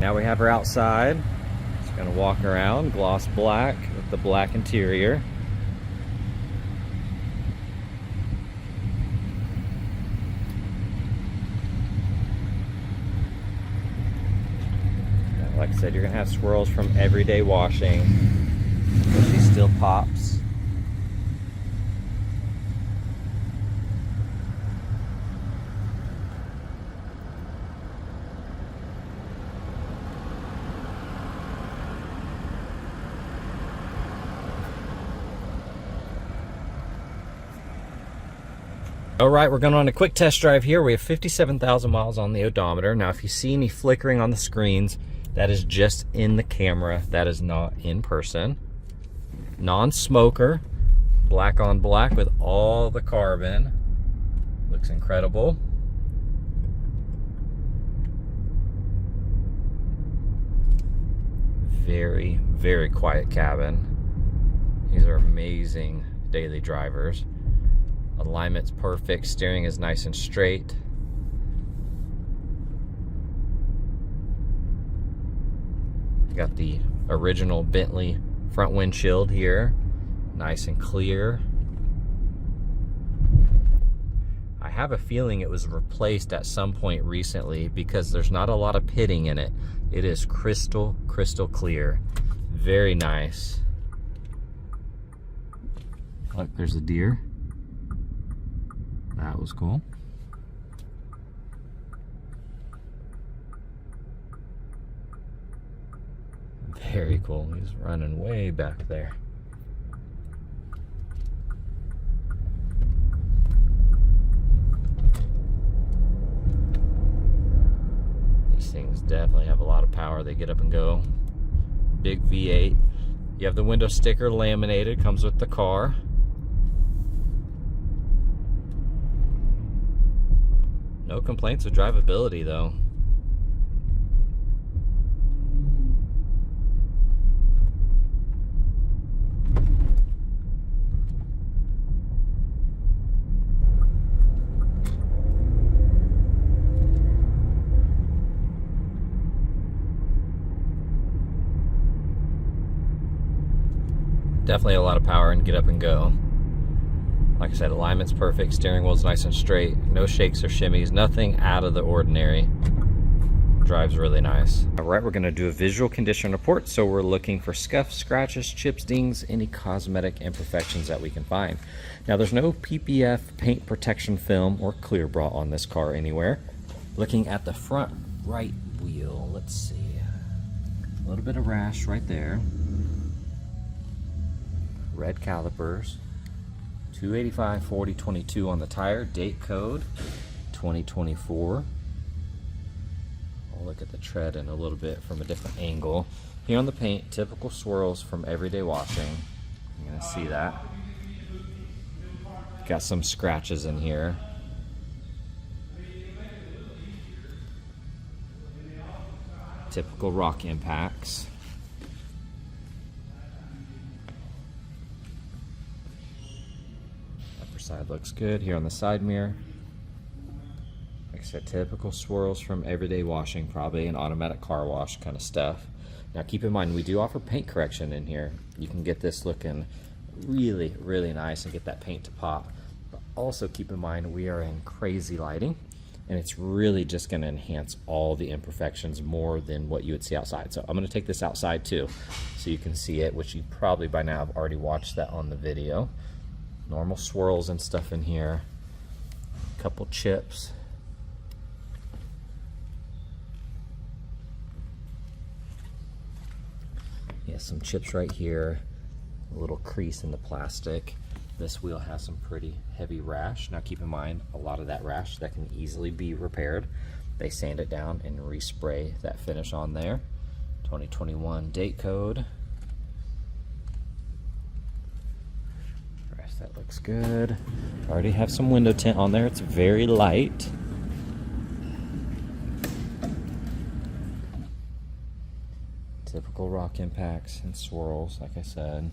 now we have her outside. Just gonna walk around, gloss black with the black interior. Like I said, you're gonna have swirls from everyday washing, but she still pops. All right, we're going on a quick test drive here. We have 57,000 miles on the odometer. Now, if you see any flickering on the screens, that is just in the camera. That is not in person. Non-smoker, black on black with all the carbon. Looks incredible. Very, very quiet cabin. These are amazing daily drivers. Alignment's perfect, steering is nice and straight. Got the original Bentley front windshield here, nice and clear. I have a feeling it was replaced at some point recently because there's not a lot of pitting in it. It is crystal clear. Very nice. Look, there's a deer. That was cool. Very cool. He's running way back there. These things definitely have a lot of power. They get up and go. Big V8. You have the window sticker laminated, comes with the car. No complaints with drivability though. Definitely a lot of power and get up and go. Like I said, alignment's perfect, steering wheel's nice and straight, no shakes or shimmies, nothing out of the ordinary. Drives really nice. All right, we're gonna do a visual condition report. So we're looking for scuffs, scratches, chips, dings, any cosmetic imperfections that we can find. Now there's no PPF paint protection film or clear bra on this car anywhere. Looking at the front right wheel, let's see. A little bit of rash right there. Red calipers. 285/40/22 on the tire, date code 2024. I'll look at the tread in a little bit from a different angle. Here on the paint, typical swirls from everyday washing. You're gonna see that. Got some scratches in here. Typical rock impacts. Side looks good. Here on the side mirror, like I said, typical swirls from everyday washing, probably an automatic car wash kind of stuff. Now keep in mind, we do offer paint correction in here. You can get this looking really, really nice and get that paint to pop. But also keep in mind, we are in crazy lighting, and it's really just going to enhance all the imperfections more than what you would see outside. So I'm going to take this outside too, so you can see it, which you probably by now have already watched that on the video. Normal swirls and stuff in here. Couple chips. Yeah, some chips right here. A little crease in the plastic. This wheel has some pretty heavy rash. Now keep in mind, a lot of that rash that can easily be repaired. They sand it down and respray that finish on there. 2021 date code. That looks good. Already have some window tint on there. It's very light. Typical rock impacts and swirls, like I said.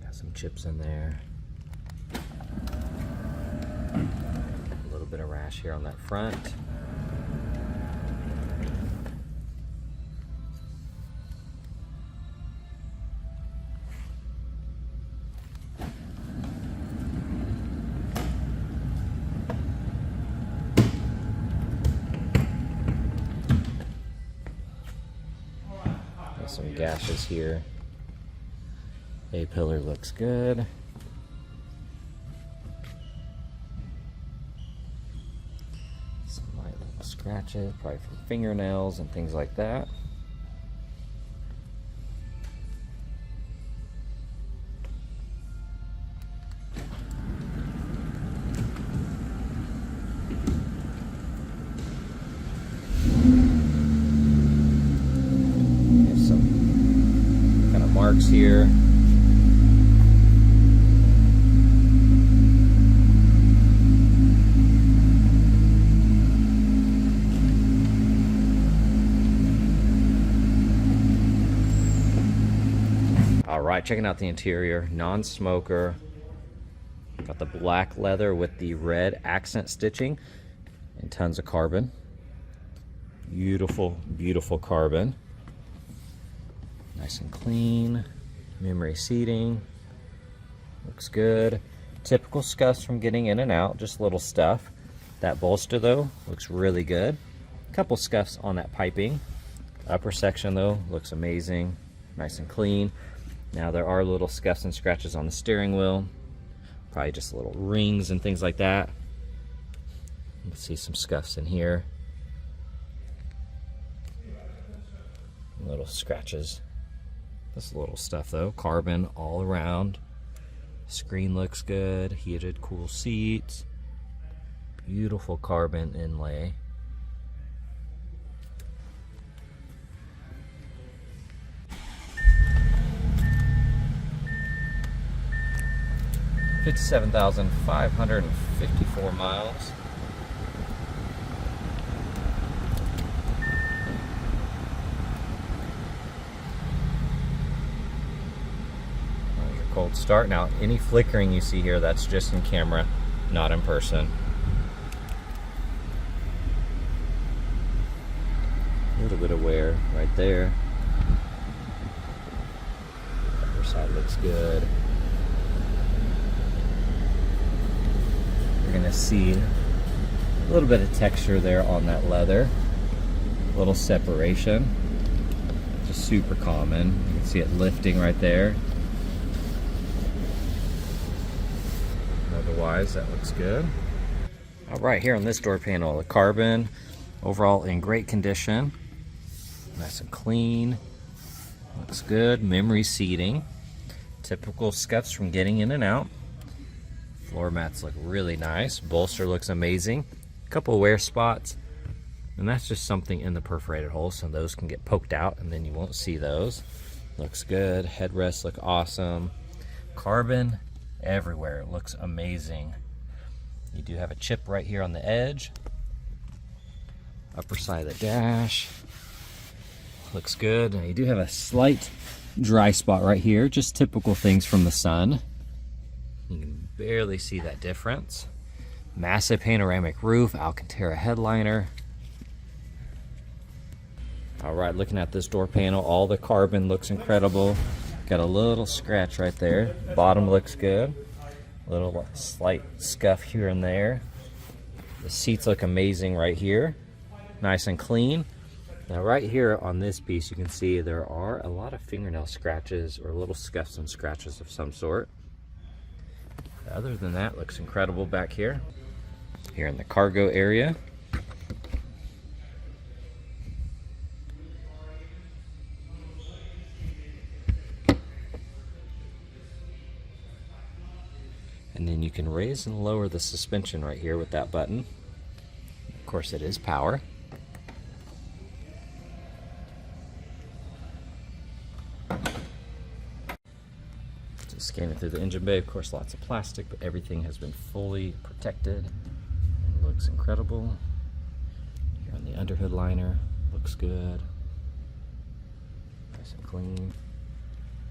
Got some chips in there. little bit of rash here on that front. Got some gashes here. A-pillar looks good. Some light little scratches, probably from fingernails and things like that. There's some kind of marks here. Alright, checking out the interior, non-smoker. Got the black leather with the red accent stitching and tons of carbon. Beautiful, beautiful carbon. Nice and clean. Memory seating. Looks good. Typical scuffs from getting in and out, just little stuff. That bolster though, looks really good. Couple scuffs on that piping. Upper section though, looks amazing. Nice and clean. Now there are little scuffs and scratches on the steering wheel, probably just little rings and things like that. You can see some scuffs in here. Little scratches. This little stuff though, carbon all around. Screen looks good, heated cool seats. Beautiful carbon inlay. $57,554 miles. Your cold start. Now, any flickering you see here, that's just in camera, not in person. A little bit of wear right there. Upper side looks good. You're gonna see a little bit of texture there on that leather, a little separation, just super common. You can see it lifting right there. Otherwise, that looks good. All right, here on this door panel, the carbon, overall in great condition, nice and clean, looks good. Memory seating, typical scuffs from getting in and out. Floor mats look really nice. Bolster looks amazing. A couple of wear spots, and that's just something in the perforated hole, so those can get poked out and then you won't see those. Looks good. Headrests look awesome. Carbon everywhere. It looks amazing. You do have a chip right here on the edge. Upper side of the dash. Looks good. Now you do have a slight dry spot right here, just typical things from the sun. You can barely see that difference. Massive panoramic roof, Alcantara headliner. All right, looking at this door panel, all the carbon looks incredible. Got a little scratch right there. Bottom looks good. Little slight scuff here and there. The seats look amazing right here. Nice and clean. Now right here on this piece, you can see there are a lot of fingernail scratches or little scuffs and scratches of some sort. Other than that, looks incredible back here. Here in the cargo area. And then you can raise and lower the suspension right here with that button. Of course, it is power. Scanning through the engine bay, of course, lots of plastic, but everything has been fully protected. It looks incredible. Here on the underhood liner, looks good. Nice and clean.